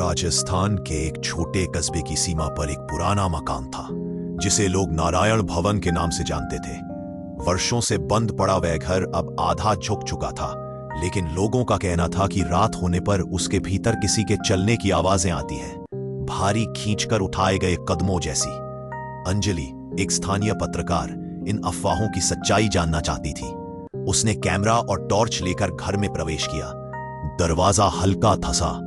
राजस्थान के एक छोटे कस्बे की सीमा पर एक पुराना मकान था जिसे लोग नारायण भवन के नाम से जानते थे। वर्षों से बंद पड़ा वह घर अब आधा झुक चुका था, लेकिन लोगों का कहना था कि रात होने पर उसके भीतर किसी के चलने की आवाजें आती हैं, भारी खींचकर उठाए गए कदमों जैसी। अंजलि, एक स्थानीय पत्रकार, इन अफवाहों की सच्चाई जानना चाहती थी। उसने कैमरा और टॉर्च लेकर घर में प्रवेश किया। दरवाजा हल्का धंसा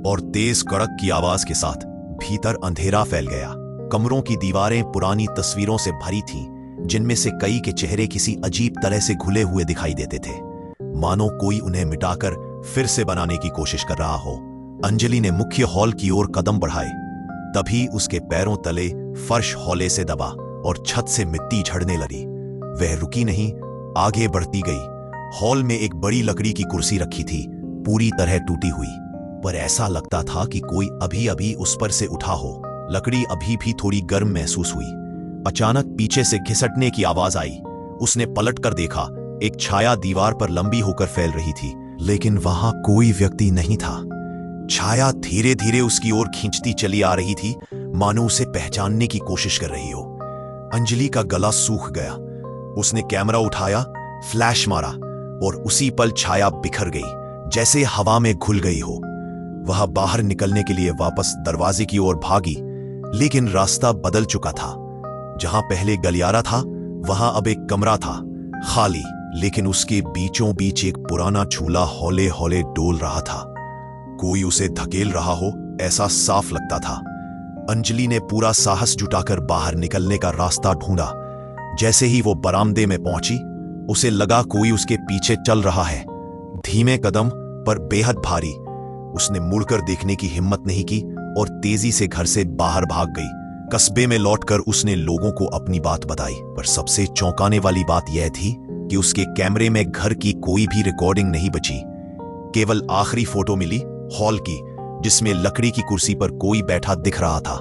और तेज कड़क की आवाज के साथ भीतर अंधेरा फैल गया। कमरों की दीवारें पुरानी तस्वीरों से भरी थीं, जिनमें से कई के चेहरे किसी अजीब तरह से घुले हुए दिखाई देते थे, मानो कोई उन्हें मिटाकर फिर से बनाने की कोशिश कर रहा हो। अंजलि ने मुख्य हॉल की ओर कदम बढ़ाए, तभी उसके पैरों तले फर्श हौले से दबा और छत से मिट्टी झड़ने लगी। वह रुकी नहीं, आगे बढ़ती गई। हॉल में एक बड़ी लकड़ी की कुर्सी रखी थी, पूरी तरह टूटी हुई, पर ऐसा लगता था कि कोई अभी अभी उस पर से उठा हो। लकड़ी अभी भी थोड़ी गर्म महसूस हुई। अचानक पीछे से घिसटने की आवाज आई। उसने पलट कर देखा। एक छाया दीवार पर लंबी होकर फैल रही थी, लेकिन वहां कोई व्यक्ति नहीं था। छाया धीरे धीरे उसकी ओर खींचती चली आ रही थी, मानो उसे पहचानने की कोशिश कर रही हो। अंजलि का गला सूख गया। उसने कैमरा उठाया, फ्लैश मारा और उसी पल छाया बिखर गई, जैसे हवा में घुल गई हो। वह बाहर निकलने के लिए वापस दरवाजे की ओर भागी, लेकिन रास्ता बदल चुका था। जहां पहले गलियारा था, वहां अब एक कमरा था, खाली, लेकिन उसके बीचों बीच एक पुराना झूला हौले हौले डोल रहा था। कोई उसे धकेल रहा हो, ऐसा साफ लगता था। अंजलि ने पूरा साहस जुटाकर बाहर निकलने का रास्ता ढूंढा। जैसे ही वो बरामदे में पहुंची, उसे लगा कोई उसके पीछे चल रहा है। धीमे कदम पर बेहद भारी। उसने मुड़कर देखने की हिम्मत नहीं की और तेजी से घर से बाहर भाग गई। कस्बे में लौटकर उसने लोगों को अपनी बात बताई, पर सबसे चौंकाने वाली बात यह थी कि उसके कैमरे में घर की कोई भी रिकॉर्डिंग नहीं बची। केवल आखिरी फोटो मिली, हॉल की, जिसमें लकड़ी की कुर्सी पर कोई बैठा दिख रहा था,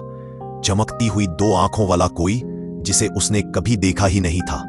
चमकती हुई दो आंखों वाला कोई, जिसे उसने कभी देखा ही नहीं था।